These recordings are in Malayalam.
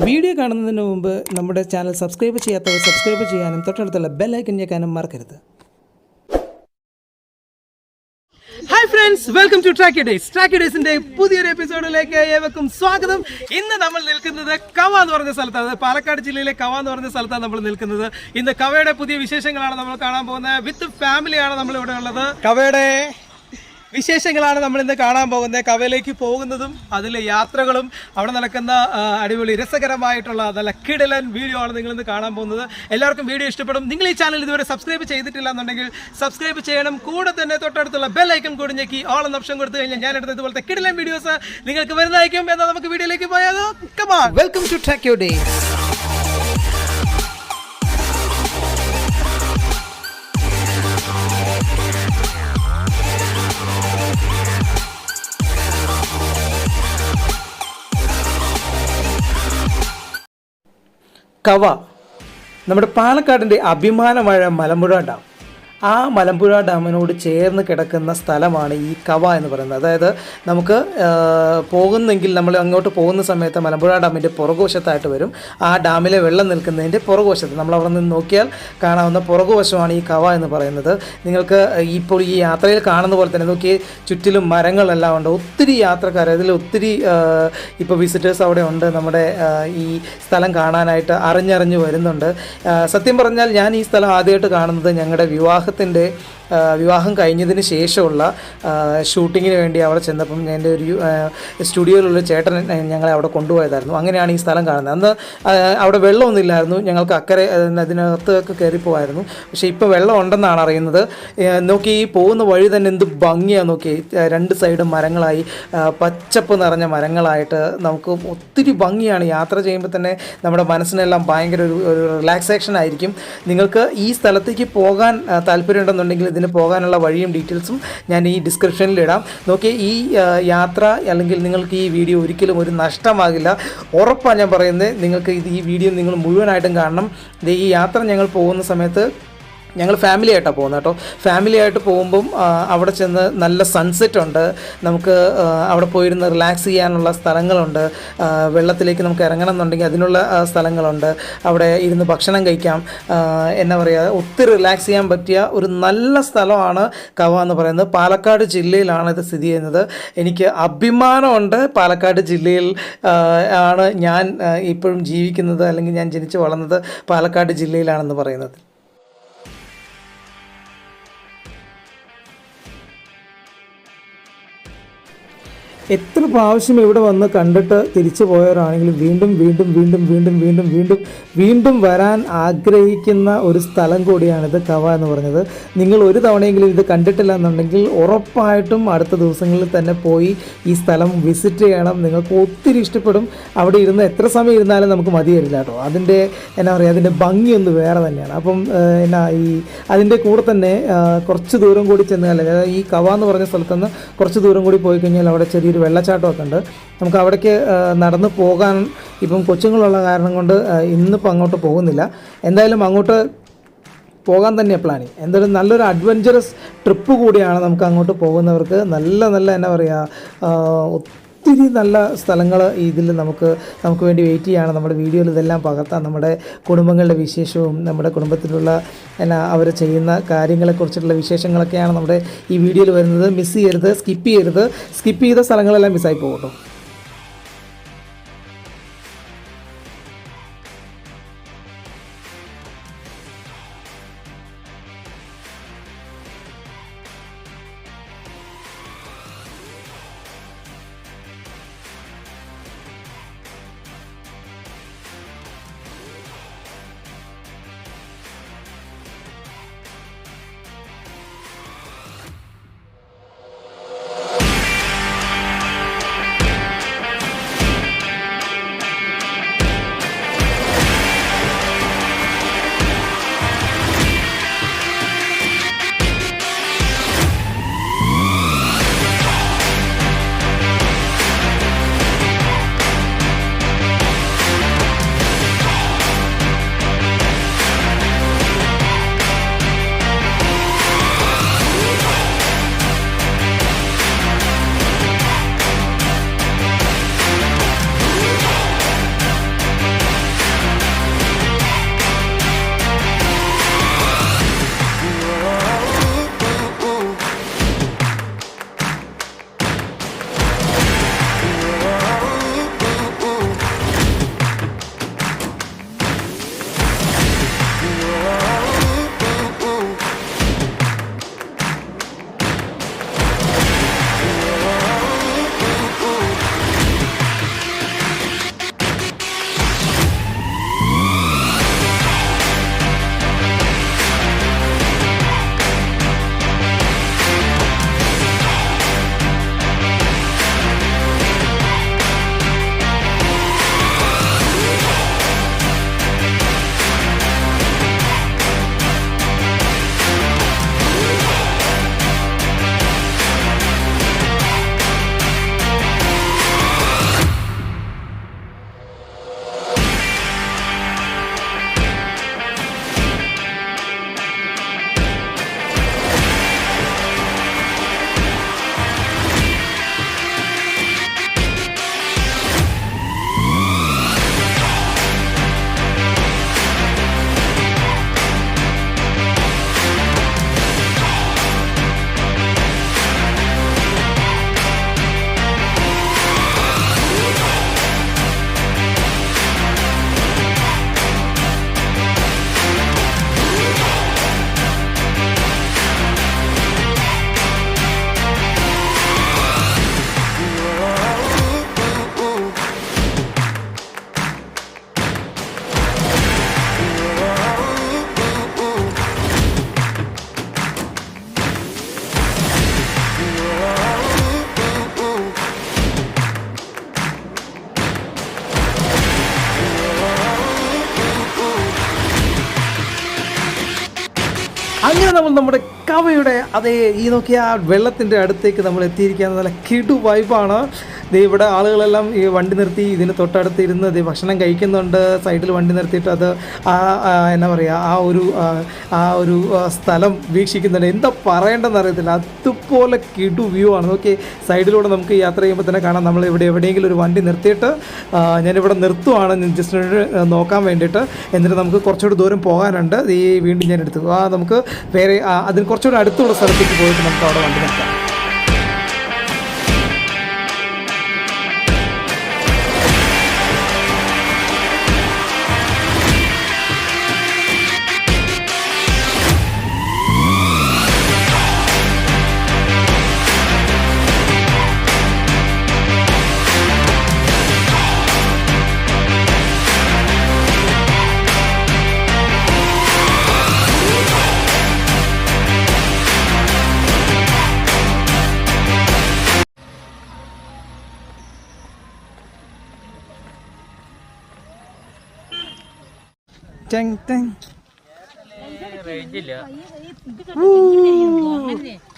വീഡിയോ കാണുന്നതിന് മുമ്പ് നമ്മുടെ ചാനൽ സബ്സ്ക്രൈബ് ചെയ്യാത്തവർ സബ്സ്ക്രൈബ് ചെയ്യാനും തൊട്ടടുത്തുള്ള ബെൽ ഐക്കൺ ഞെക്കാനും മറക്കരുത്. Hi friends, welcome to track days. ട്രാക്ക് ഡേയ്സിന്റെ പുതിയൊരു എപ്പിസോഡിലേക്ക് ഏവർക്കും സ്വാഗതം. ഇന്ന് നമ്മൾ നിൽക്കുന്നത് കവ എന്ന് പറഞ്ഞ സ്ഥലത്താണ്. പാലക്കാട് ജില്ലയിലെ കവ എന്ന് പറഞ്ഞ സ്ഥലത്താണ് നമ്മൾ നിൽക്കുന്നത്. ഇന്ന് കവയുടെ പുതിയ വിശേഷങ്ങളാണ് നമ്മൾ കാണാൻ പോകുന്നത്. വിത്ത് ഫാമിലിയാണ് നമ്മൾ ഇവിടെ ഉള്ളത്. കവയുടെ വിശേഷങ്ങളാണ് നമ്മൾ ഇന്ന് കാണാൻ പോകുന്നത്. കവയിലേക്ക് പോകുന്നതും അതിലെ യാത്രകളും അവിടെ നടക്കുന്ന അടിപൊളി രസകരമായിട്ടുള്ള നല്ല കിടിലൻ വീഡിയോ ആണ് നിങ്ങൾ ഇന്ന് കാണാൻ പോകുന്നത്. എല്ലാവർക്കും വീഡിയോ ഇഷ്ടപ്പെടും. നിങ്ങൾ ഈ ചാനൽ ഇതുവരെ സബ്സ്ക്രൈബ് ചെയ്തിട്ടില്ല എന്നുണ്ടെങ്കിൽ സബ്സ്ക്രൈബ് ചെയ്യണം. കൂടെ തന്നെ തൊട്ടടുത്തുള്ള ബെൽ ഐക്കൺ കൂടി ഞെക്കി ഓൾ എന്ന ഓപ്ഷൻ കൊടുത്തു കഴിഞ്ഞാൽ ഞാൻ എടുത്ത ഇതുപോലത്തെ കിടിലൻ വീഡിയോസ് നിങ്ങൾക്ക് വരുന്നതായിരിക്കും. എന്നാൽ നമുക്ക് വീഡിയോയിലേക്ക് പോയാലോ. Come on, welcome to track days. കവ നമ്മുടെ പാലക്കാടിൻ്റെ അഭിമാനമായ മലമ്പുഴ ഡാം. ആ മലമ്പുഴ ഡാമിനോട് ചേർന്ന് കിടക്കുന്ന സ്ഥലമാണ് ഈ കവ എന്ന് പറയുന്നത്. അതായത് നമുക്ക് പോകുന്നെങ്കിൽ നമ്മൾ അങ്ങോട്ട് പോകുന്ന സമയത്ത് മലമ്പുഴ ഡാമിൻ്റെ പുറകുവശത്തായിട്ട് വരും. ആ ഡാമിലെ വെള്ളം നിൽക്കുന്നതിൻ്റെ പുറകുവശത്ത് നമ്മൾ അവിടെ നിന്ന് നോക്കിയാൽ കാണാവുന്ന പുറകുവശമാണ് ഈ കവ എന്ന് പറയുന്നത്. നിങ്ങൾക്ക് ഇപ്പോൾ ഈ യാത്രയിൽ കാണുന്ന പോലെ തന്നെ നോക്കി ചുറ്റിലും മരങ്ങളെല്ലാം ഉണ്ട്. ഒത്തിരി യാത്രക്കാർ, അതിൽ ഒത്തിരി ഇപ്പോൾ വിസിറ്റേഴ്സ് അവിടെ ഉണ്ട്. നമ്മുടെ ഈ സ്ഥലം കാണാനായിട്ട് അറിഞ്ഞറിഞ്ഞ് വരുന്നുണ്ട്. സത്യം പറഞ്ഞാൽ ഞാൻ ഈ സ്ഥലം ആദ്യമായിട്ട് കാണുന്നത് ഞങ്ങളുടെ വിവാഹം കഴിഞ്ഞതിന് ശേഷമുള്ള ഷൂട്ടിങ്ങിന് വേണ്ടി അവിടെ ചെന്നപ്പം എൻ്റെ ഒരു സ്റ്റുഡിയോയിലുള്ള ചേട്ടൻ ഞങ്ങളെ അവിടെ കൊണ്ടുപോയതായിരുന്നു. അങ്ങനെയാണ് ഈ സ്ഥലം കാണുന്നത്. അന്ന് അവിടെ വെള്ളമൊന്നും ഇല്ലായിരുന്നു. ഞങ്ങൾക്ക് അക്കരെ അതിനകത്തൊക്കെ കയറിപ്പോവായിരുന്നു. പക്ഷേ ഇപ്പോൾ വെള്ളം ഉണ്ടെന്നാണ് അറിയുന്നത്. നോക്കി ഈ പോകുന്ന വഴി തന്നെ എന്ത് ഭംഗിയാണ് നോക്കി. രണ്ട് സൈഡും മരങ്ങളായി, പച്ചപ്പ് നിറഞ്ഞ മരങ്ങളായിട്ട് നമുക്ക് ഒത്തിരി ഭംഗിയാണ്. യാത്ര ചെയ്യുമ്പോൾ തന്നെ നമ്മുടെ മനസ്സിനെല്ലാം ഭയങ്കര ഒരു റിലാക്സേഷൻ ആയിരിക്കും. നിങ്ങൾക്ക് ഈ സ്ഥലത്തേക്ക് പോകാൻ താല്പര്യമുണ്ടെന്നുണ്ടെങ്കിൽ ഇതിന് പോകാനുള്ള വഴിയും ഡീറ്റെയിൽസും ഞാൻ ഈ ഡിസ്ക്രിപ്ഷനിൽ ഇടാം. നോക്കി ഈ യാത്ര അല്ലെങ്കിൽ നിങ്ങൾക്ക് ഈ വീഡിയോ ഒരിക്കലും ഒരു നഷ്ടമാകില്ല. ഉറപ്പാണ് ഞാൻ പറയുന്നത്. നിങ്ങൾക്ക് ഈ വീഡിയോ നിങ്ങൾ മുഴുവനായിട്ടും കാണണം. ഈ യാത്ര ഞങ്ങൾ പോകുന്ന സമയത്ത് ഞങ്ങൾ ഫാമിലി ആയിട്ടാണ് പോകുന്നത് കേട്ടോ. ഫാമിലി ആയിട്ട് പോകുമ്പം അവിടെ ചെന്ന് നല്ല സൺസെറ്റ് ഉണ്ട്. നമുക്ക് അവിടെ പോയിരുന്ന് റിലാക്സ് ചെയ്യാനുള്ള സ്ഥലങ്ങളുണ്ട്. വെള്ളത്തിലേക്ക് നമുക്ക് ഇറങ്ങണം എന്നുണ്ടെങ്കിൽ അതിനുള്ള സ്ഥലങ്ങളുണ്ട്. അവിടെ ഇരുന്ന് ഭക്ഷണം കഴിക്കാം. എന്നാ പറയുക, ഒത്തിരി റിലാക്സ് ചെയ്യാൻ പറ്റിയ ഒരു നല്ല സ്ഥലമാണ് കവ എന്ന് പറയുന്നത്. പാലക്കാട് ജില്ലയിലാണ് ഇത് സ്ഥിതി ചെയ്യുന്നത്. എനിക്ക് അഭിമാനമുണ്ട്. പാലക്കാട് ജില്ലയിൽ ആണ് ഞാൻ ഇപ്പോഴും ജീവിക്കുന്നത്, അല്ലെങ്കിൽ ഞാൻ ജനിച്ചു വളർന്നത് പാലക്കാട് ജില്ലയിലാണെന്ന് പറയുന്നത്. എത്ര പ്രാവശ്യം ഇവിടെ വന്ന് കണ്ടിട്ട് തിരിച്ചു പോയവരാണെങ്കിലും വീണ്ടും വീണ്ടും വീണ്ടും വീണ്ടും വീണ്ടും വീണ്ടും വീണ്ടും വരാൻ ആഗ്രഹിക്കുന്ന ഒരു സ്ഥലം കൂടിയാണിത് കവ എന്ന് പറഞ്ഞത്. നിങ്ങൾ ഒരു തവണയെങ്കിലും ഇത് കണ്ടിട്ടില്ല എന്നുണ്ടെങ്കിൽ ഉറപ്പായിട്ടും അടുത്ത ദിവസങ്ങളിൽ തന്നെ പോയി ഈ സ്ഥലം വിസിറ്റ് ചെയ്യണം. നിങ്ങൾക്ക് ഒത്തിരി ഇഷ്ടപ്പെടും. അവിടെ ഇരുന്ന് എത്ര സമയം ഇരുന്നാലും നമുക്ക് മതി വരില്ല കേട്ടോ. അതിൻ്റെ എന്നാ പറയുക, അതിൻ്റെ ഭംഗിയൊന്ന് വേറെ തന്നെയാണ്. അപ്പം അതിൻ്റെ കൂടെ തന്നെ കുറച്ച് ദൂരം കൂടി ചെന്നാൽ, അതായത് ഈ കവ എന്ന് പറഞ്ഞ സ്ഥലത്തുനിന്ന് കുറച്ച് ദൂരം കൂടി പോയി കഴിഞ്ഞാൽ അവിടെ ചെറിയൊരു വെള്ളച്ചാട്ടമൊക്കെ ഉണ്ട്. നമുക്ക് അവിടേക്ക് നടന്ന് പോകാൻ ഇപ്പം കൊച്ചുങ്ങളുള്ള കാരണം കൊണ്ട് ഇന്നിപ്പോൾ അങ്ങോട്ട് പോകുന്നില്ല. എന്തായാലും അങ്ങോട്ട് പോകാൻ തന്നെയാണ് പ്ലാനിങ്. എന്തായാലും നല്ലൊരു അഡ്വഞ്ചറസ് ട്രിപ്പ് കൂടിയാണ്. നമുക്ക് അങ്ങോട്ട് പോകുന്നവർക്ക് നല്ല എന്നാ പറയുക, ഒത്തിരി നല്ല സ്ഥലങ്ങൾ ഇതിൽ നമുക്ക് വേണ്ടി വെയിറ്റ് ചെയ്യുകയാണ്. നമ്മുടെ വീഡിയോയിൽ ഇതെല്ലാം പകർത്താം. നമ്മുടെ കുടുംബങ്ങളുടെ വിശേഷവും നമ്മുടെ കുടുംബത്തിലുള്ള അവർ ചെയ്യുന്ന കാര്യങ്ങളെക്കുറിച്ചിട്ടുള്ള വിശേഷങ്ങളൊക്കെയാണ് നമ്മുടെ ഈ വീഡിയോയിൽ വരുന്നത്. മിസ് ചെയ്യരുത്, സ്കിപ്പ് ചെയ്ത സ്ഥലങ്ങളെല്ലാം മിസ്സായി പോകട്ടോ. അങ്ങനെ നമ്മൾ നമ്മുടെ കവയുടെ അതേ ഈ നോക്കിയ ആ വെള്ളത്തിൻ്റെ അടുത്തേക്ക് നമ്മൾ എത്തിയിരിക്കുകയാണ്. നല്ല കിടു വൈബാണ്. ഇവിടെ ആളുകളെല്ലാം ഈ വണ്ടി നിർത്തി ഇതിന് തൊട്ടടുത്ത് ഇരുന്ന് ഭക്ഷണം കഴിക്കുന്നുണ്ട്. സൈഡിൽ വണ്ടി നിർത്തിയിട്ട് അത് എന്നാ പറയുക ആ ഒരു സ്ഥലം വീക്ഷിക്കുന്നുണ്ട്. എന്താ പറയേണ്ടതെന്ന് അറിയത്തില്ല. അതുപോലെ കിടു വ്യൂ ആണ്. നോക്കി സൈഡിലൂടെ നമുക്ക് യാത്ര ചെയ്യുമ്പോൾ തന്നെ കാണാം. നമ്മൾ ഇവിടെ എവിടെയെങ്കിലും ഒരു വണ്ടി നിർത്തിയിട്ട് ഞാനിവിടെ നിർത്തുവാണ് ജസ്റ്റ് നോക്കാൻ വേണ്ടിയിട്ട്. എന്നിട്ട് നമുക്ക് കുറച്ചുകൂടി ദൂരം പോകാനുണ്ട്. ഈ വീണ്ടും ഞാൻ എടുത്തു നമുക്ക് വേറെ അതിന് കുറച്ചുകൂടി അടുത്തുള്ള സ്ഥലത്തേക്ക് പോയിട്ട് നമുക്ക് അവിടെ വണ്ടി നിർത്താം.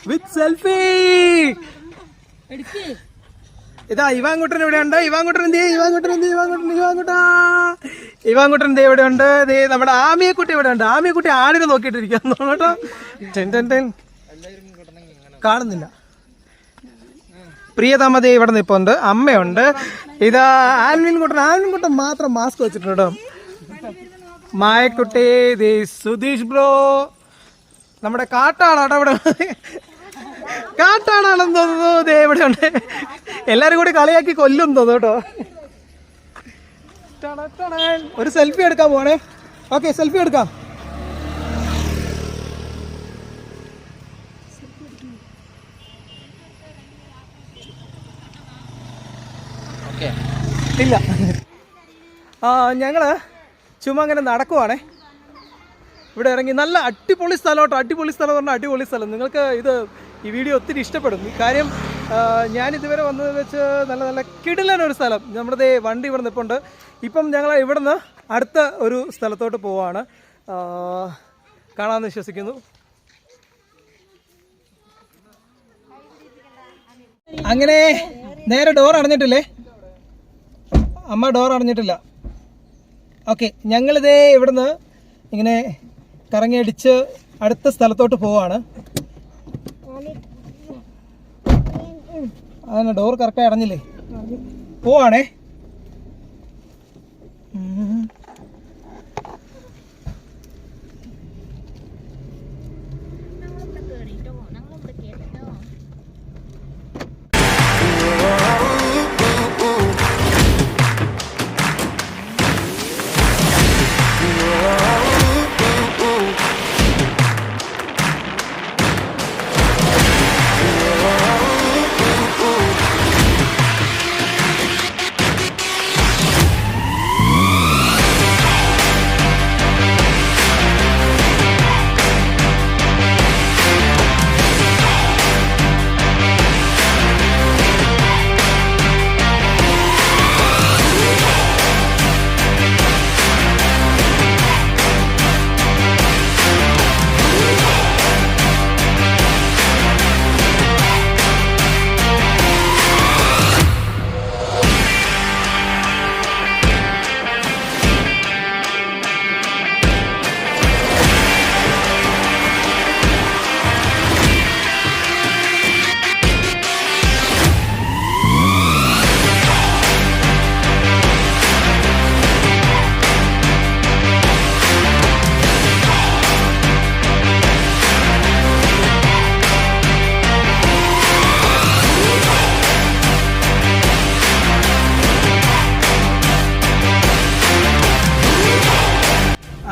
വിത്ത് സെൽഫി. ഇതാ ഇവാൻകുട്ടൻ ഇവിടെ ഉണ്ട്. ഇവാൻകുട്ടൻ ഇവിടെ ഉണ്ട്. നമ്മുടെ ആമിയെക്കുട്ടി ഇവിടെ ഉണ്ട്. ആമിയെക്കുട്ടി ആടിനെ നോക്കിയിട്ടിരിക്കുന്നു കേട്ടോ. കാണുന്നില്ല. പ്രിയതമതേ ഇവിടെ നിൽപ്പുണ്ട്. അമ്മയുണ്ട്. ഇതാ ആൽവിൻകുട്ടൻ മാത്രം മാസ്ക് വെച്ചിട്ടുണ്ട്. മായക്കുട്ടി, സുധീഷ് ബ്രോ, നമ്മുടെ കാട്ടാടാണ് ഇവിടെ. കാട്ടാടാണെന്ന് തോന്നുന്നു. ഇവിടെ ഉണ്ട്. എല്ലാരും കൂടി കളിയാക്കി കൊല്ലും തോന്നുന്നു കേട്ടോ. ഒരു സെൽഫി എടുക്കാൻ പോണേ. ഓക്കെ, സെൽഫി എടുക്കാം. ഇല്ല, ഞങ്ങള് ചുമ്മാ അങ്ങനെ നടക്കുവാണേ. ഇവിടെ ഇറങ്ങി നല്ല അടിപൊളി സ്ഥലം കേട്ടോ. അടിപൊളി സ്ഥലം പറഞ്ഞാൽ അടിപൊളി സ്ഥലം. നിങ്ങൾക്ക് ഈ വീഡിയോ ഒത്തിരി ഇഷ്ടപ്പെടും. കാര്യം ഞാനിതുവരെ വന്നത് വെച്ച് നല്ല നല്ല കിടിലനൊരു സ്ഥലം. നമ്മുടെ വണ്ടി ഇവിടെ നിൽപ്പുണ്ട്. ഇപ്പം ഞങ്ങൾ ഇവിടുന്ന് അടുത്ത ഒരു സ്ഥലത്തോട്ട് പോവാണ്. കാണാമെന്ന് വിശ്വസിക്കുന്നു. അങ്ങനെ നേരെ ഡോർ അടഞ്ഞിട്ടില്ലേ? അമ്മ ഡോർ അടഞ്ഞിട്ടില്ല. ഓക്കെ, ഞങ്ങളിതേ ഇവിടുന്ന് ഇങ്ങനെ കറങ്ങിയടിച്ച് അടുത്ത സ്ഥലത്തോട്ട് പോവാണ്. അതന്നെ, ഡോർ കറക്റ്റായി അടഞ്ഞില്ലേ? പോവാണേ.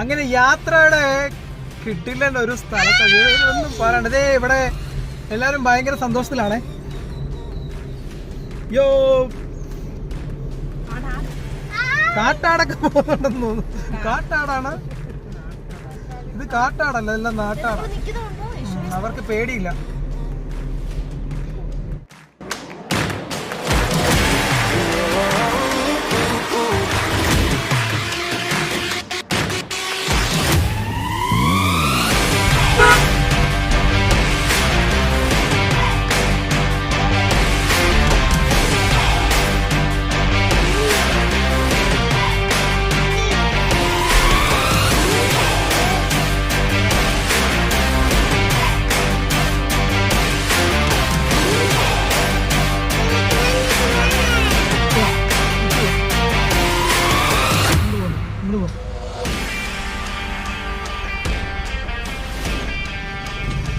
അങ്ങനെ യാത്രയുടെ കിട്ടില്ല ഒരു സ്ഥലത്ത് ഒന്നും പറയണ്ടേ. ഇവിടെ എല്ലാരും ഭയങ്കര സന്തോഷത്തിലാണ്. യോ, കാട്ടാടൊക്കെ പോകുന്നുണ്ടെന്ന് തോന്നുന്നു. കാട്ടാടാണ് ഇത്. കാട്ടാടല്ല, എല്ലാം നാട്ടാടാണ്. അവർക്ക് പേടിയില്ല.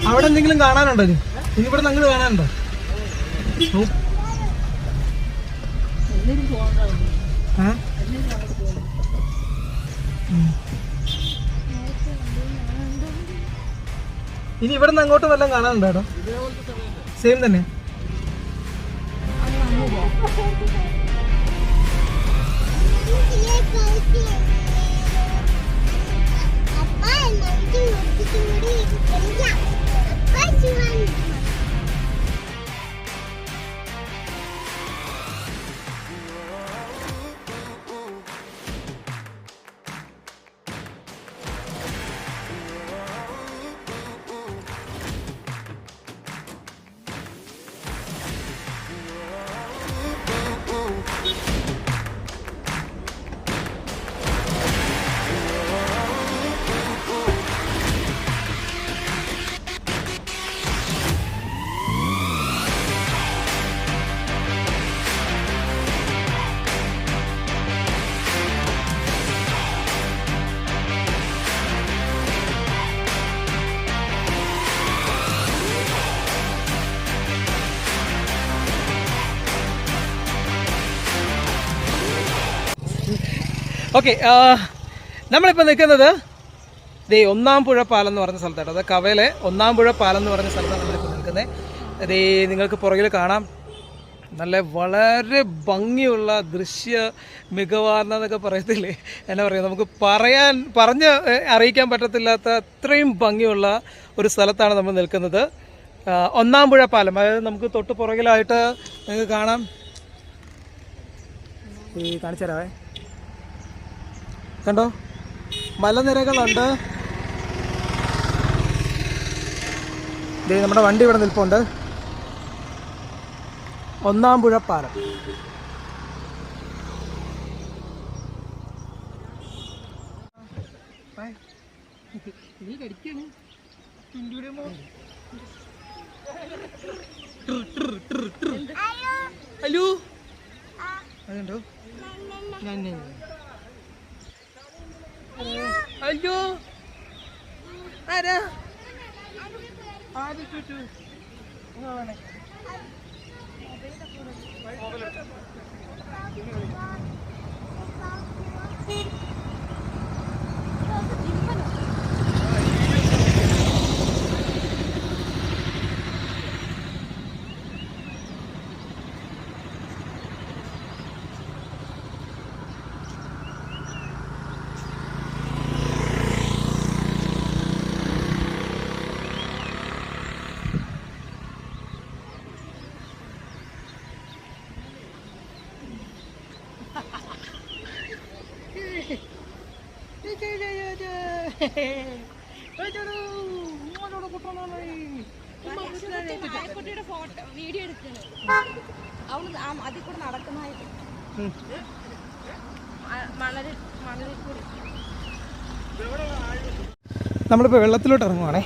അവിടെ എന്തെങ്കിലും കാണാനുണ്ടോ? ഇനി ഇവിടെ നിങ്ങൾ കാണാനുണ്ടോ? ഇനി ഇവിടെ നിന്ന് അങ്ങോട്ട് വല്ലതും കാണാനുണ്ടോ? കേട്ടോ സെയിം തന്നെ. ഓക്കെ, നമ്മളിപ്പോൾ നിൽക്കുന്നത് ഒന്നാം പുഴ പാലം എന്ന് പറഞ്ഞ സ്ഥലത്താണ്. അത് കവയിലെ ഒന്നാം പുഴ പാലം എന്ന് പറഞ്ഞ സ്ഥലത്താണ് നമ്മളിപ്പോൾ നിൽക്കുന്നത്. നിങ്ങൾക്ക് പുറകിൽ കാണാം നല്ല വളരെ ഭംഗിയുള്ള ദൃശ്യ മികവാർന്നതൊക്കെ പറയത്തില്ലേ, എന്നാ പറയുക, നമുക്ക് പറഞ്ഞ് അറിയിക്കാൻ പറ്റത്തില്ലാത്ത അത്രയും ഭംഗിയുള്ള ഒരു സ്ഥലത്താണ് നമ്മൾ നിൽക്കുന്നത്. ഒന്നാം പുഴ പാലം, അതായത് നമുക്ക് തൊട്ട് പുറകിലായിട്ട് നിങ്ങൾക്ക് കാണാം. കാണിച്ചു തരാവേ, കണ്ടോ മലനിരകളുണ്ട്. നമ്മുടെ വണ്ടി ഇവിടെ നിൽപ്പുണ്ട്. ഒന്നാം പുഴ പാലം. ഹലോ, അതുണ്ടോ? അയ്യോ, ആരാ? നമ്മളിപ്പോൾ വെള്ളത്തിലോട്ട് ഇറങ്ങുവാണേ.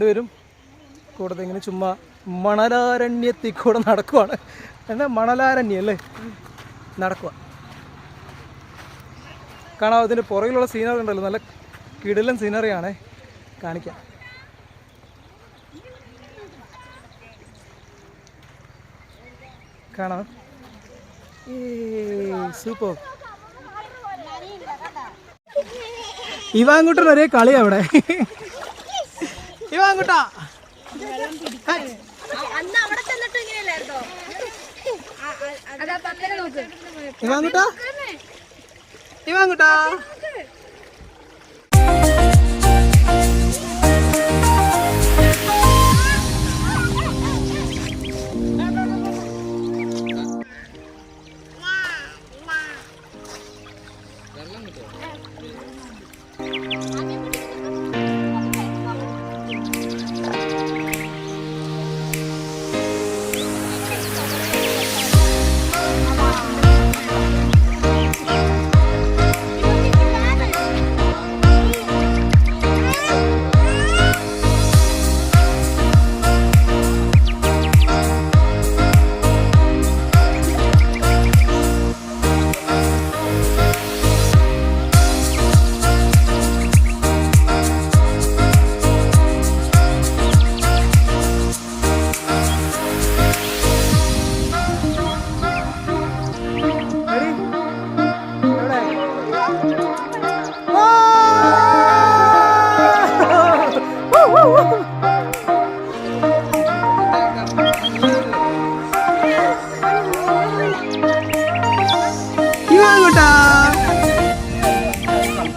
രണ്ടുപേരും കൂടെ ഇങ്ങനെ ചുമ്മാ മണലാരണ്യത്തിൽ കൂടെ നടക്കുവാണ്. എന്നാ മണലാരണ്യം അല്ലേ, നടക്കുക. കാണാം, അതിൻ്റെ പുറകിലുള്ള സീനറി ഉണ്ടല്ലോ, നല്ല കിടിലൻ സീനറിയാണേ, കാണിക്കാം. കാണാം, സൂപ്പർ. ഇവാങ്കുട്ടൻ ഒരേ കളിയാ അവിടെ. ഇവാങ്കുട്ടാ, ഇവാങ്കുട്ടാ, ഇവാങ്കുട്ടാ.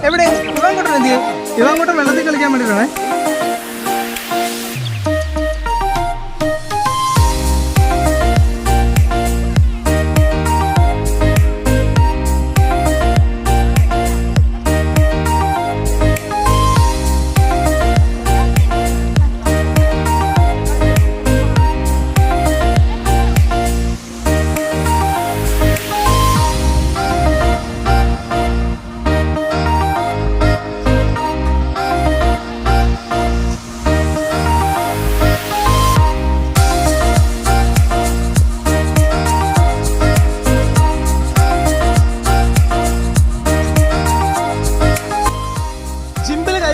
എവിടെ ഇവാങ്കുട്ടൻ എന്ത് ചെയ്യും? ഇവാങ്കുട്ടൻ വെള്ളത്തിൽ കളിക്കാൻ വേണ്ടിയിട്ടാണേ.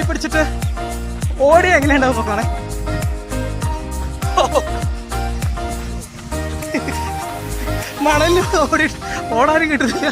പിടിച്ചിട്ട് ഓടി എങ്ങനെയുണ്ടാവും നോക്കണേ. മണലിൽ ഓടാനും കിട്ടുന്നില്ല.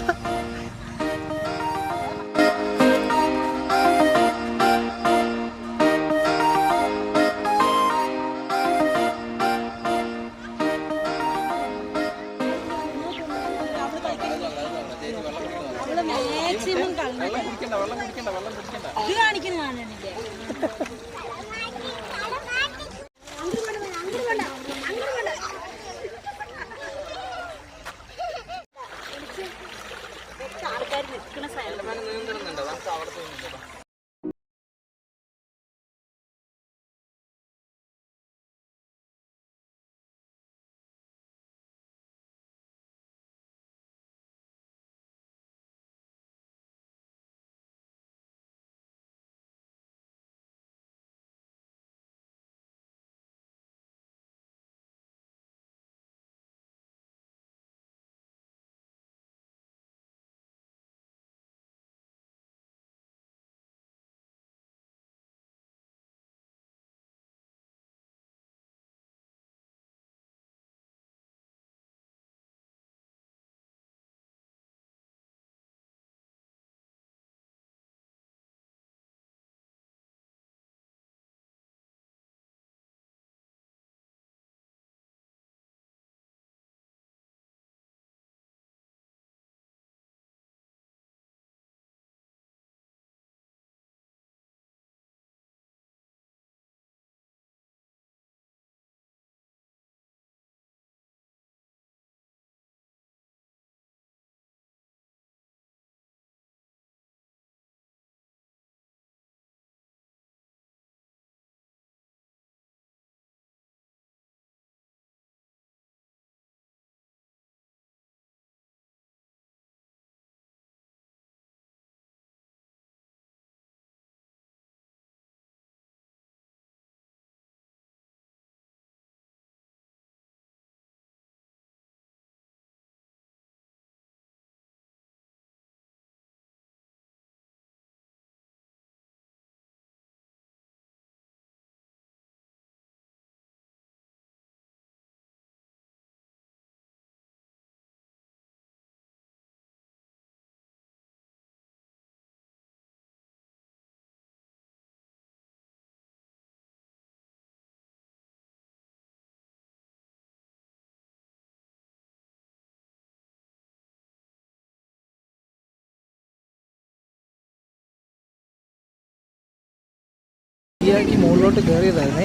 മതിയാക്കി മുകളിലോട്ട് കയറിയതായിരുന്നേ.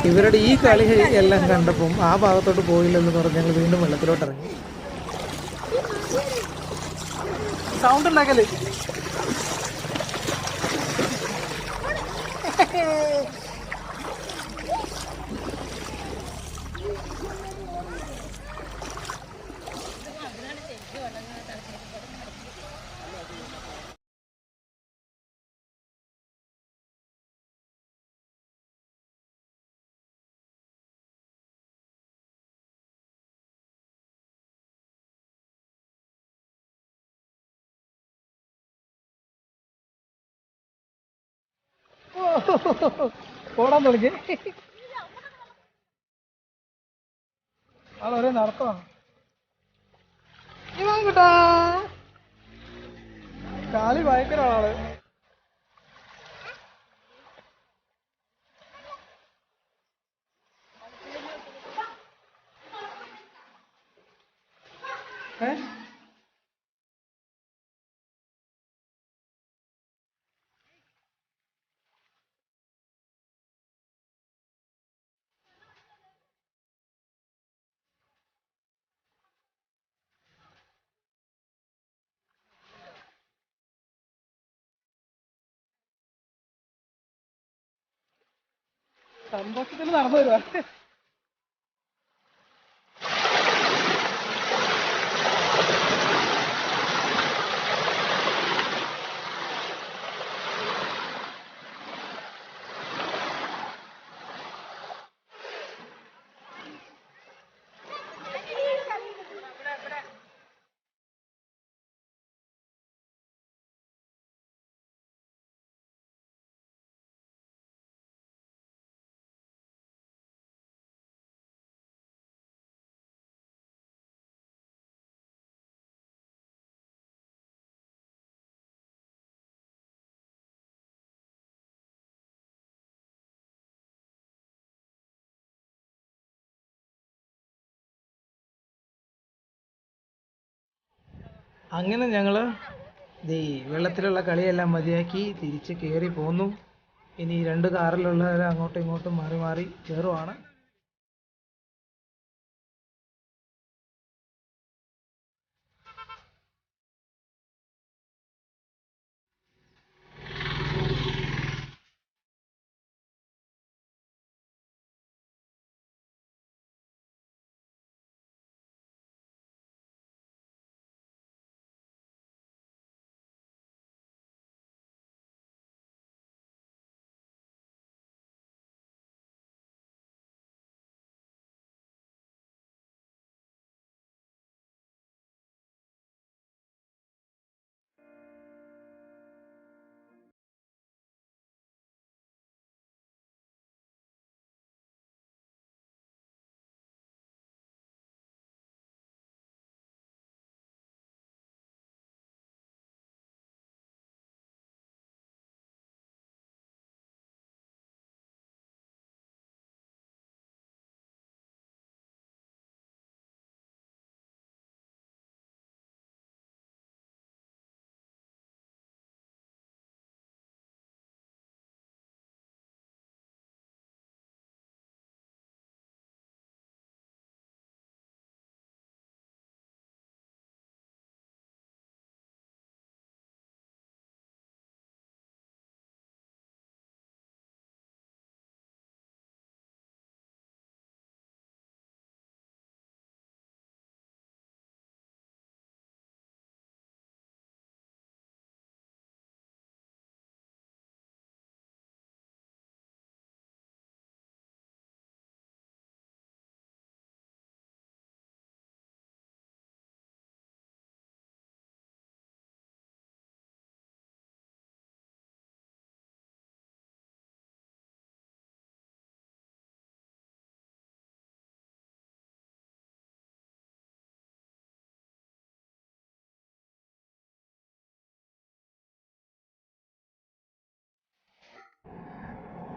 ഇവരുടെ ഈ കളി എല്ലാം കണ്ടപ്പം ആ ഭാഗത്തോട്ട് പോയില്ലെന്ന് പറഞ്ഞ് ഞങ്ങൾ വീണ്ടും വെള്ളത്തിലോട്ട് ഇറങ്ങി. സൗണ്ട് ഉണ്ടാക്കല് ഓടാൻ തുടങ്ങി. ആളൊരേ നടത്തമാണ്. കേട്ടാ കാലി ഭയങ്കര ആള്. സന്തോഷത്തിൽ നടന്നു വരുവാ. അങ്ങനെ ഞങ്ങൾ വെള്ളത്തിലുള്ള കളിയെല്ലാം മതിയാക്കി തിരിച്ച് കയറി പോന്നു. ഇനി 2 കാറിലുള്ളവർ അങ്ങോട്ടും ഇങ്ങോട്ടും മാറി മാറി കയറുവാണ്.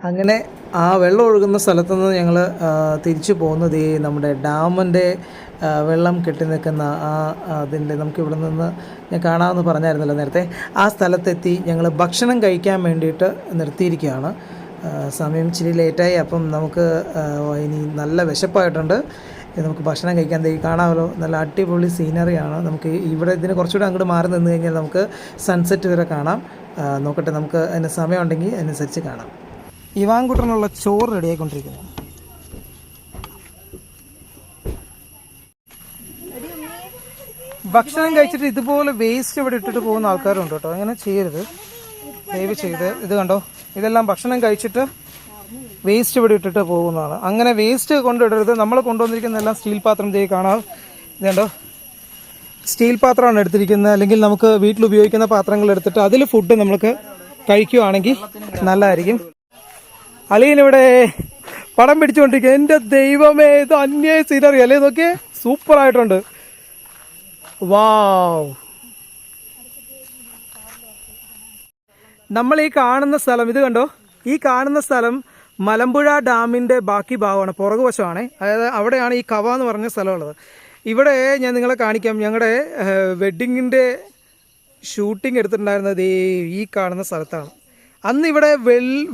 അങ്ങനെ ആ വെള്ളം ഒഴുകുന്ന സ്ഥലത്തുനിന്ന് ഞങ്ങൾ തിരിച്ചു പോകുന്നത് നമ്മുടെ ഡാമിൻ്റെ വെള്ളം കെട്ടി നിൽക്കുന്ന അതിൻ്റെ നമുക്കിവിടെ നിന്ന് ഞാൻ കാണാമെന്ന് പറഞ്ഞായിരുന്നല്ലോ നേരത്തെ. ആ സ്ഥലത്തെത്തി ഞങ്ങൾ ഭക്ഷണം കഴിക്കാൻ വേണ്ടിയിട്ട് നിർത്തിയിരിക്കുകയാണ്. സമയം ഇച്ചിരി ലേറ്റായി. അപ്പം നമുക്ക് ഇനി നല്ല വിശപ്പായിട്ടുണ്ട്. നമുക്ക് ഭക്ഷണം കഴിക്കാൻ കാണാമല്ലോ, നല്ല അടിപൊളി സീനറിയാണ്. നമുക്ക് ഇവിടെ ഇതിന് കുറച്ചുകൂടെ അങ്ങോട്ട് മാറി നിന്ന് കഴിഞ്ഞാൽ നമുക്ക് സൺസെറ്റ് വരെ കാണാം. നോക്കട്ടെ, നമുക്ക് അതിന് സമയമുണ്ടെങ്കിൽ അതിനനുസരിച്ച് കാണാം. ഇവാൻകുട്ടനുള്ള ചോറ് റെഡിയായിക്കൊണ്ടിരിക്കുന്നു. ഭക്ഷണം കഴിച്ചിട്ട് ഇതുപോലെ വേസ്റ്റ് ഇവിടെ ഇട്ടിട്ട് പോകുന്ന ആൾക്കാരുണ്ട് കേട്ടോ. അങ്ങനെ ചെയ്യരുത്, ദയവ് ചെയ്ത്. ഇത് കണ്ടോ, ഇതെല്ലാം ഭക്ഷണം കഴിച്ചിട്ട് വേസ്റ്റ് ഇവിടെ ഇട്ടിട്ട് പോകുന്നതാണ്. അങ്ങനെ വേസ്റ്റ് കൊണ്ടിടരുത്. നമ്മൾ കൊണ്ടുവന്നിരിക്കുന്ന എല്ലാം സ്റ്റീൽ പാത്രം കാണാം. ഇത് കണ്ടോ, സ്റ്റീൽ പാത്രമാണ് എടുത്തിരിക്കുന്നത്. അല്ലെങ്കിൽ നമുക്ക് വീട്ടിൽ ഉപയോഗിക്കുന്ന പാത്രങ്ങൾ എടുത്തിട്ട് അതിൽ ഫുഡ് നമുക്ക് കഴിക്കുകയാണെങ്കിൽ നല്ലതായിരിക്കും. അളിയനിവിടെ പടം പിടിച്ചുകൊണ്ടിരിക്കുക. എൻ്റെ ദൈവമേ, ഇത് അന്യായ സീനറി അല്ലേ, ഇതൊക്കെ സൂപ്പറായിട്ടുണ്ട്. വാവ്. നമ്മൾ ഈ കാണുന്ന സ്ഥലം, ഇത് കണ്ടോ, ഈ കാണുന്ന സ്ഥലം മലമ്പുഴ ഡാമിൻ്റെ ബാക്കി ഭാഗമാണ്, പുറകുവശമാണ്. അതായത് അവിടെയാണ് ഈ കവ എന്ന് പറഞ്ഞ സ്ഥലമുള്ളത്. ഇവിടെ ഞാൻ നിങ്ങളെ കാണിക്കാം. ഞങ്ങളുടെ വെഡ്ഡിങ്ങിൻ്റെ ഷൂട്ടിംഗ് എടുത്തിട്ടുണ്ടായിരുന്നത് ഈ കാണുന്ന സ്ഥലത്താണ്. അന്ന് ഇവിടെ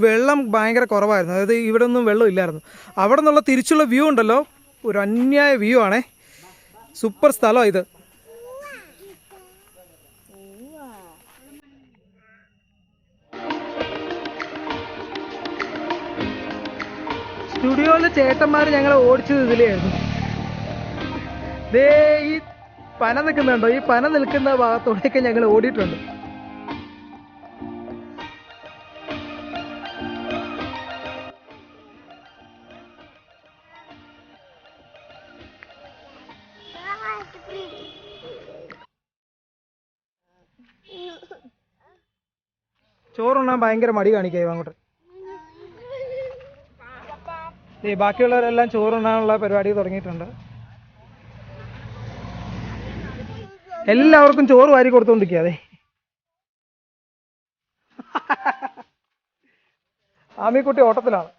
വെള്ളം ഭയങ്കര കുറവായിരുന്നു. അതായത് ഇവിടെ ഒന്നും വെള്ളം ഇല്ലായിരുന്നു. അവിടെ നിന്നുള്ള തിരിച്ചുള്ള വ്യൂ ഉണ്ടല്ലോ, ഒരു അന്യായ വ്യൂ ആണേ. സൂപ്പർ സ്ഥലമാണ് ഇത്. സ്റ്റുഡിയോയിലെ ചേട്ടന്മാർ ഞങ്ങളെ ഓടിച്ചത് ഇതിലായിരുന്നു. ദേ ഈ പന നിൽക്കുന്നുണ്ടോ, ഈ പന നിൽക്കുന്ന ഭാഗത്തോടെയൊക്കെ ഞങ്ങൾ ഓടിയിട്ടുണ്ട്. ചോറുണ്ണാൻ ഭയങ്കര മടി കാണിക്കുക അങ്ങോട്ട്. ബാക്കിയുള്ളവരെല്ലാം ചോറുണ്ണാനുള്ള പരിപാടി തുടങ്ങിയിട്ടുണ്ട്. എല്ലാവർക്കും ചോറ് വാരി കൊടുത്തോണ്ടിരിക്കുക. അതെ, ആമിക്കുട്ടി ഓട്ടത്തിലാണ്.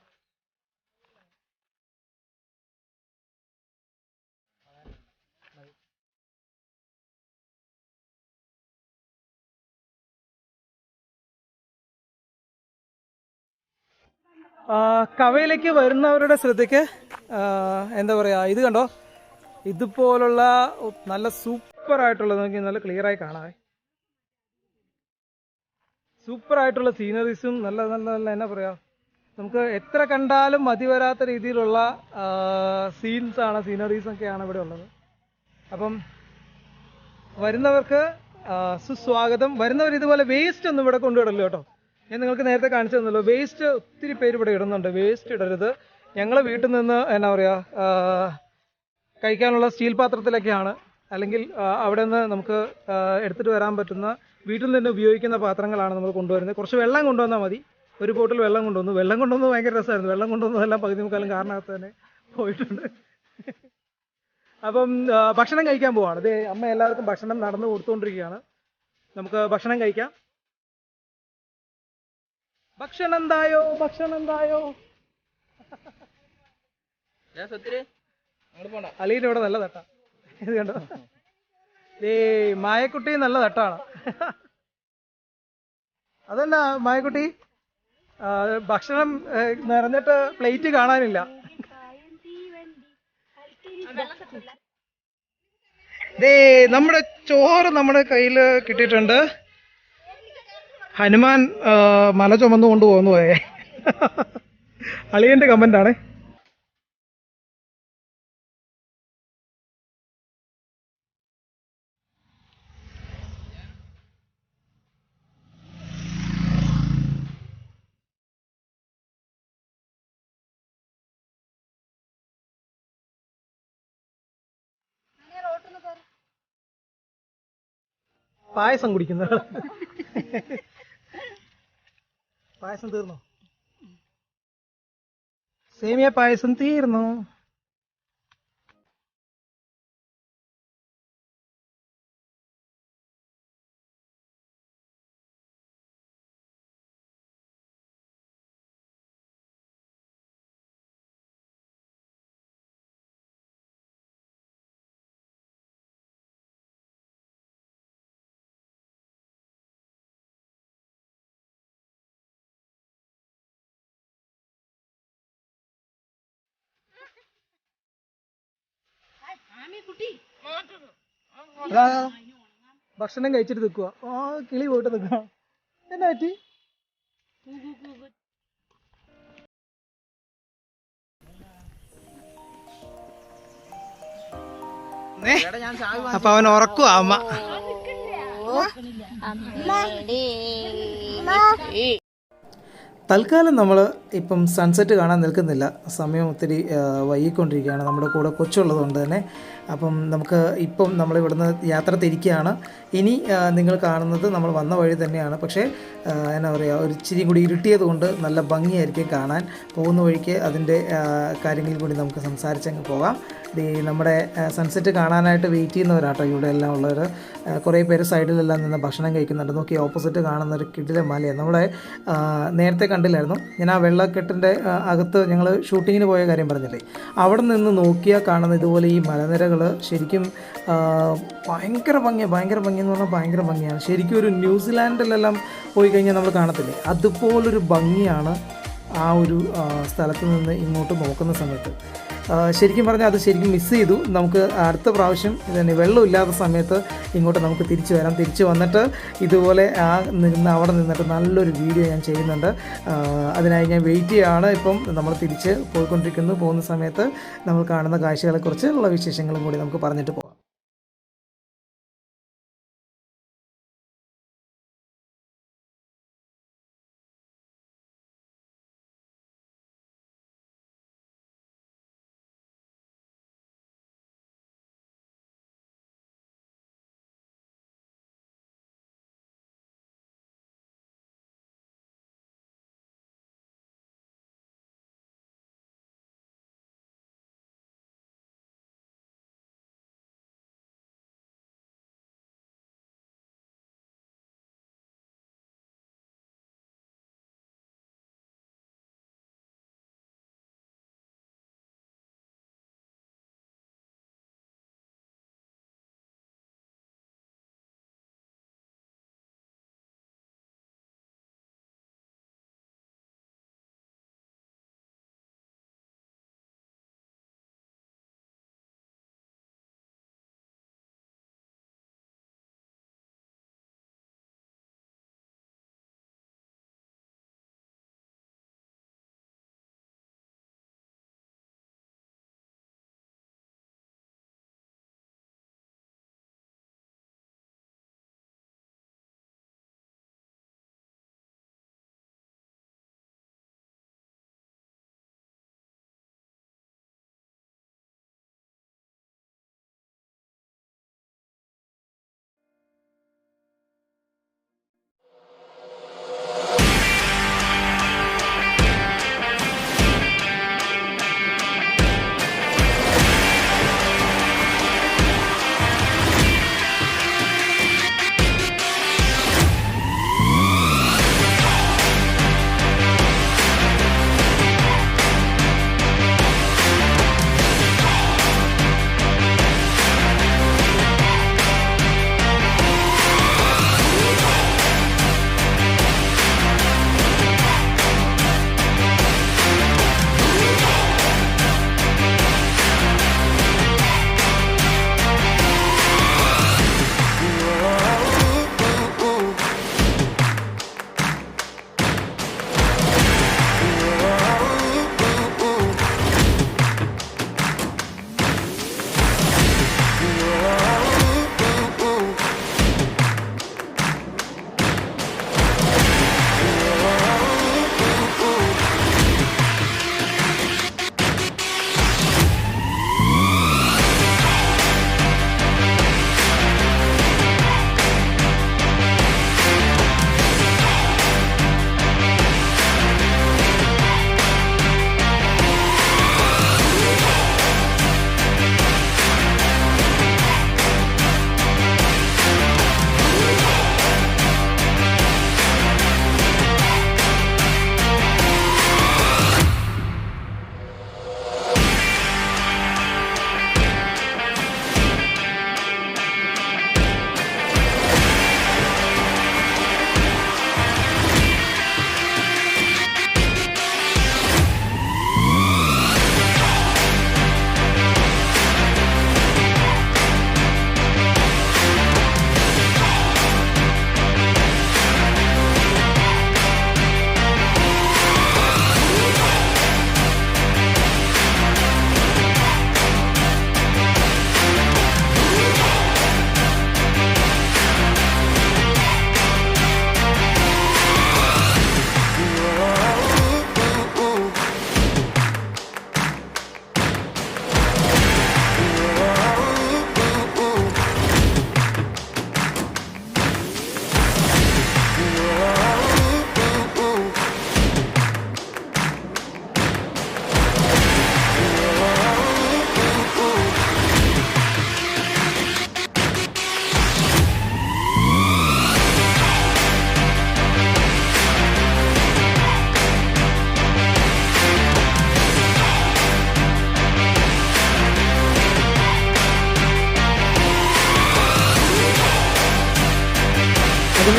കവയിലേക്ക് വരുന്നവരുടെ ശ്രദ്ധയ്ക്ക് എന്താ പറയുക, ഇത് കണ്ടോ, ഇതുപോലുള്ള നല്ല സൂപ്പറായിട്ടുള്ള, നോക്കി നല്ല ക്ലിയറായി കാണാവേ, സൂപ്പറായിട്ടുള്ള സീനറീസും നല്ല നല്ല നല്ല എന്നാ പറയുക, നമുക്ക് എത്ര കണ്ടാലും മതി വരാത്ത രീതിയിലുള്ള സീൻസാണ്, സീനറീസൊക്കെയാണ് ഇവിടെ ഉള്ളത്. അപ്പം വരുന്നവർക്ക് സുസ്വാഗതം. വരുന്നവർ ഇതുപോലെ വേസ്റ്റ് ഒന്നും ഇവിടെ കൊണ്ടുവിടല്ലോ കേട്ടോ. ഞാൻ നിങ്ങൾക്ക് നേരത്തെ കാണിച്ചു തന്നല്ലോ, വേസ്റ്റ് ഒത്തിരി പേര് ഇവിടെ ഇടുന്നുണ്ട്. വേസ്റ്റ് ഇടരുത്. ഞങ്ങൾ വീട്ടിൽ നിന്ന് എന്നാ പറയുക, കഴിക്കാനുള്ള സ്റ്റീൽ പാത്രത്തിലൊക്കെയാണ്, അല്ലെങ്കിൽ അവിടെ നിന്ന് നമുക്ക് എടുത്തിട്ട് വരാൻ പറ്റുന്ന വീട്ടിൽ നിന്ന് ഉപയോഗിക്കുന്ന പാത്രങ്ങളാണ് നമ്മൾ കൊണ്ടുവരുന്നത്. കുറച്ച് വെള്ളം കൊണ്ടുവന്നാൽ മതി. ഒരു ബോട്ടിൽ വെള്ളം കൊണ്ടുവന്നു ഭയങ്കര രസമായിരുന്നു. വെള്ളം കൊണ്ടുവന്നതെല്ലാം പകുതി മുക്കാലും കാറിനകത്ത് തന്നെ പോയിട്ടുണ്ട്. അപ്പം ഭക്ഷണം കഴിക്കാൻ പോവാണ്. അതെ, അമ്മ എല്ലാവർക്കും ഭക്ഷണം നടന്നു കൊടുത്തുകൊണ്ടിരിക്കുകയാണ്. നമുക്ക് ഭക്ഷണം കഴിക്കാം. ഭക്ഷണം എന്തായോ. അലീന ഇവിടെ നല്ല തട്ടാ, ഇത് കണ്ടോ. മായക്കുട്ടി നല്ല തട്ടാണ്. അതല്ല മായക്കുട്ടി, ഭക്ഷണം നിറഞ്ഞിട്ട് പ്ലേറ്റ് കാണാനില്ല. നമ്മുടെ ചോറ് നമ്മുടെ കയ്യിൽ കിട്ടിയിട്ടുണ്ട്. ഹനുമാൻ മല ചുമന്നു കൊണ്ടുപോകുന്നു പോയേ. അളിയന്റെ കമന്റ് ആണ്. പായസം കുടിക്കുന്ന പായസം തീർന്നോ? സേമിയ പായസം തീർന്നു. എടാ, ഭക്ഷണം കഴിച്ചിട്ട് നിൽക്കുക. കിളി പോയിട്ട് നിൽക്കുക. എന്നാ പറ്റി? അപ്പൊ അവൻ ഉറക്കുക അമ്മ. തൽക്കാലം നമ്മൾ ഇപ്പം സൺസെറ്റ് കാണാൻ നിൽക്കുന്നില്ല. സമയം ഒത്തിരി വൈകിക്കൊണ്ടിരിക്കുകയാണ്, നമ്മുടെ കൂടെ കൊച്ചുള്ളത് കൊണ്ട് തന്നെ. അപ്പം നമുക്ക് ഇപ്പം നമ്മളിവിടുന്ന് യാത്ര തിരിക്കുകയാണ്. ഇനി നിങ്ങൾ കാണുന്നത് നമ്മൾ വന്ന വഴി തന്നെയാണ്. പക്ഷേ എന്നാ പറയുക, ഒരു ഇച്ചിരി കൂടി ഇരുട്ടിയത് കൊണ്ട് നല്ല ഭംഗിയായിരിക്കും കാണാൻ. പോകുന്ന വഴിക്ക് അതിൻ്റെ കാര്യങ്ങളിൽ കൂടി നമുക്ക് സംസാരിച്ചങ്ങ് പോകാം. നമ്മുടെ സൺസെറ്റ് കാണാനായിട്ട് വെയിറ്റ് ചെയ്യുന്നവരാട്ടോ ഇവിടെ എല്ലാം ഉള്ളവർ. കുറേ പേര് സൈഡിലെല്ലാം നിന്ന് ഭക്ഷണം കഴിക്കുന്നുണ്ട്. നോക്കി ഓപ്പോസിറ്റ് കാണുന്ന ഒരു കിടിലൻ മലയാണ്. നമ്മളെ നേരത്തെ കണ്ടില്ലായിരുന്നു ഞാൻ ആ വെള്ളക്കെട്ടിൻ്റെ അകത്ത് ഞങ്ങൾ ഷൂട്ടിങ്ങിന് പോയ കാര്യം പറഞ്ഞില്ലേ, അവിടെ നിന്ന് നോക്കിയാൽ കാണുന്ന ഇതുപോലെ ഈ മലനിരകൾ ശരിക്കും ഭയങ്കര ഭംഗിയാണ്. ഭയങ്കര ഭംഗി എന്ന് പറഞ്ഞാൽ ഭയങ്കര ഭംഗിയാണ്. ശരിക്കും ഒരു ന്യൂസിലാൻഡിലെല്ലാം പോയി കഴിഞ്ഞാൽ നമ്മൾ കാണത്തില്ലേ, അതുപോലൊരു ഭംഗിയാണ് ആ ഒരു സ്ഥലത്ത് നിന്ന് ഇങ്ങോട്ട് നോക്കുന്ന സമയത്ത്. ശരിക്കും പറഞ്ഞാൽ അത് ശരിക്കും മിസ് ചെയ്തു. നമുക്ക് അടുത്ത പ്രാവശ്യം ഇതന്നെ വെള്ളമില്ലാത്ത സമയത്ത് ഇങ്ങോട്ട് നമുക്ക് തിരിച്ചു വരാം. തിരിച്ചു വന്നിട്ട് ഇതുപോലെ അവിടെ നിന്നിട്ട് നല്ലൊരു വീഡിയോ ഞാൻ ചെയ്യുന്നുണ്ട്. അതിനായി ഞാൻ വെയിറ്റ് ചെയ്യുകയാണ്. ഇപ്പം നമ്മൾ തിരിച്ച് പോയിക്കൊണ്ടിരിക്കുന്നു. പോകുന്ന സമയത്ത് നമ്മൾ കാണുന്ന കാഴ്ചകളെക്കുറിച്ചുള്ള വിശേഷങ്ങളും കൂടി നമുക്ക് പറഞ്ഞിട്ട് പോകാം.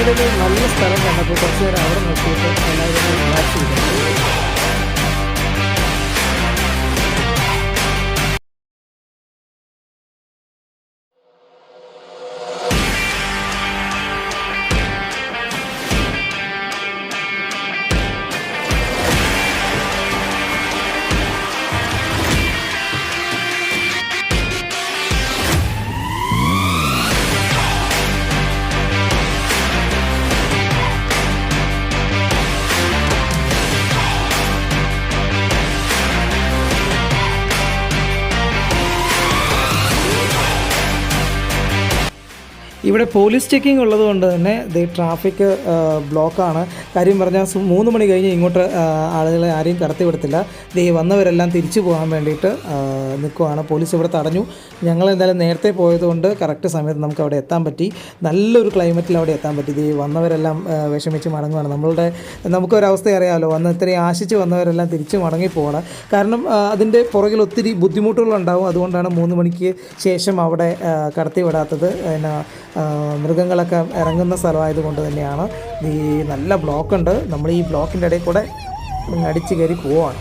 സൈഡിൽ നല്ല സ്ഥലം കണ്ടപ്പോൾ കുറച്ച് നേരം അവിടെ നോക്കിയിട്ട് എല്ലാവരും റിലാക്സ് ചെയ്തു. ഇവിടെ പോലീസ് ചെക്കിംഗ് ഉള്ളത് കൊണ്ട് തന്നെ ട്രാഫിക് ബ്ലോക്കാണ്. കാര്യം പറഞ്ഞാൽ 3 മണി കഴിഞ്ഞ് ഇങ്ങോട്ട് ആളുകളെ ആരെയും കടത്തി വിടത്തില്ല. വന്നവരെല്ലാം തിരിച്ചു പോകാൻ വേണ്ടിയിട്ട് നിൽക്കുവാണ്. പോലീസ് ഇവിടെ തടഞ്ഞു. ഞങ്ങൾ എന്തായാലും നേരത്തെ പോയതുകൊണ്ട് കറക്റ്റ് സമയത്ത് നമുക്ക് അവിടെ എത്താൻ പറ്റി. നല്ലൊരു ക്ലൈമറ്റിൽ അവിടെ എത്താൻ പറ്റി. വന്നവരെല്ലാം വിഷമിച്ച് മടങ്ങുകയാണ്. നമുക്കൊരവസ്ഥ അറിയാമല്ലോ, വന്ന് ഇത്രയും ആശിച്ച് വന്നവരെല്ലാം തിരിച്ച് മടങ്ങിപ്പോവാണ്. കാരണം അതിൻ്റെ പുറകിൽ ഒത്തിരി ബുദ്ധിമുട്ടുകളുണ്ടാവും. അതുകൊണ്ടാണ് 3 മണിക്ക് ശേഷം അവിടെ കടത്തി വിടാത്തത്. മൃഗങ്ങളൊക്കെ ഇറങ്ങുന്ന സ്ഥലമായതുകൊണ്ട് തന്നെയാണ്. നല്ല ബ്ലോക്കുണ്ട്. നമ്മൾ ഈ ബ്ലോക്കിൻ്റെ ഇടയിൽ കൂടെ അടിച്ച് കയറി പോവാണ്.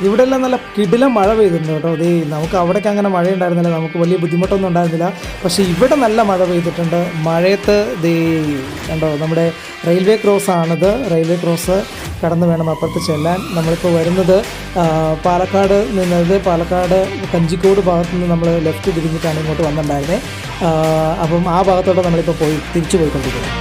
ഇവിടെ എല്ലാം നല്ല കിടിലം മഴ പെയ്തിട്ടുണ്ട് കേട്ടോ. നമുക്ക് അവിടേക്ക് അങ്ങനെ മഴ ഉണ്ടായിരുന്നില്ല, നമുക്ക് വലിയ ബുദ്ധിമുട്ടൊന്നും ഉണ്ടായിരുന്നില്ല. പക്ഷേ ഇവിടെ നല്ല മഴ പെയ്തിട്ടുണ്ട്. മഴയത്ത് കണ്ടോ, നമ്മുടെ റെയിൽവേ ക്രോസ് ആണിത്. റെയിൽവേ ക്രോസ് കടന്ന് വേണം അപ്പുറത്ത് ചെല്ലാൻ. നമ്മളിപ്പോൾ വരുന്നത് പാലക്കാട് പാലക്കാട് കഞ്ചിക്കോട് ഭാഗത്തു നിന്ന് നമ്മൾ ലെഫ്റ്റ് തിരിഞ്ഞിട്ടാണ് ഇങ്ങോട്ട് വന്നിട്ടുണ്ടായിരുന്നത്. അപ്പം ആ ഭാഗത്തോടെ നമ്മളിപ്പോൾ തിരിച്ചു പോയിക്കൊണ്ടിരിക്കുന്നത്.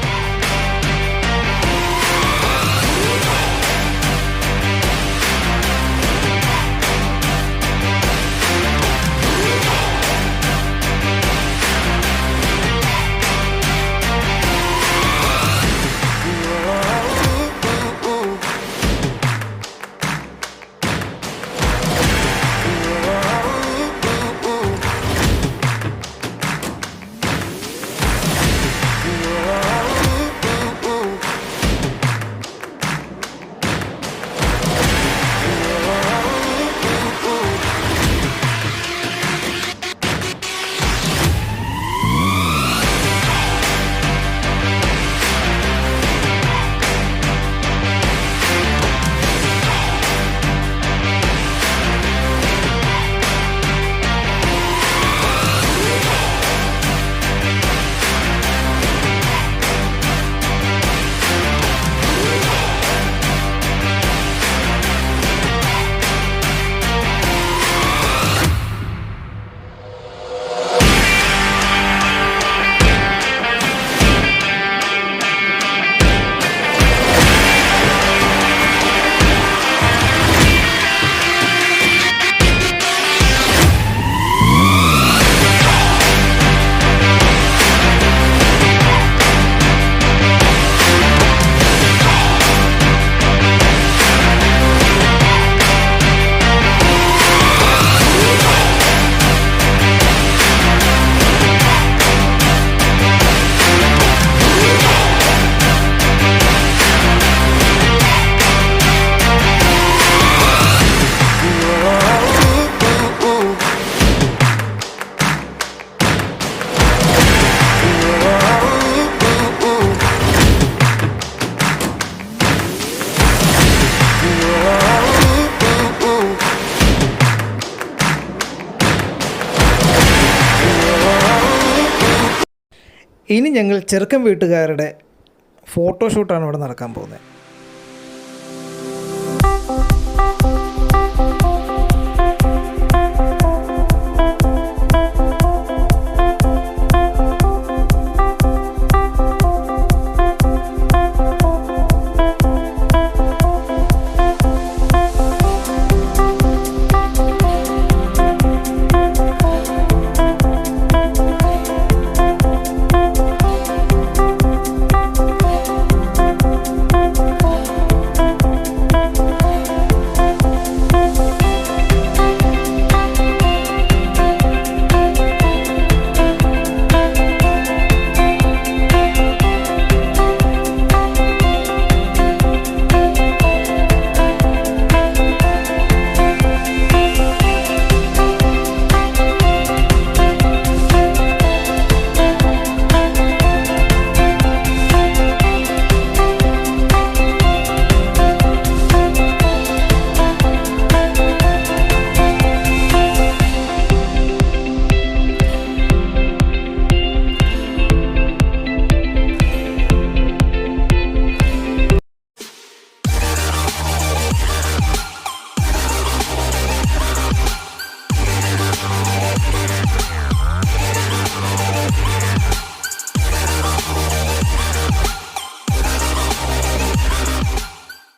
ഇനി ഞങ്ങൾ ചെറുക്കൻ വീട്ടുകാരുടെ ഫോട്ടോഷൂട്ടാണ് ഇവിടെ നടക്കാൻ പോകുന്നത്.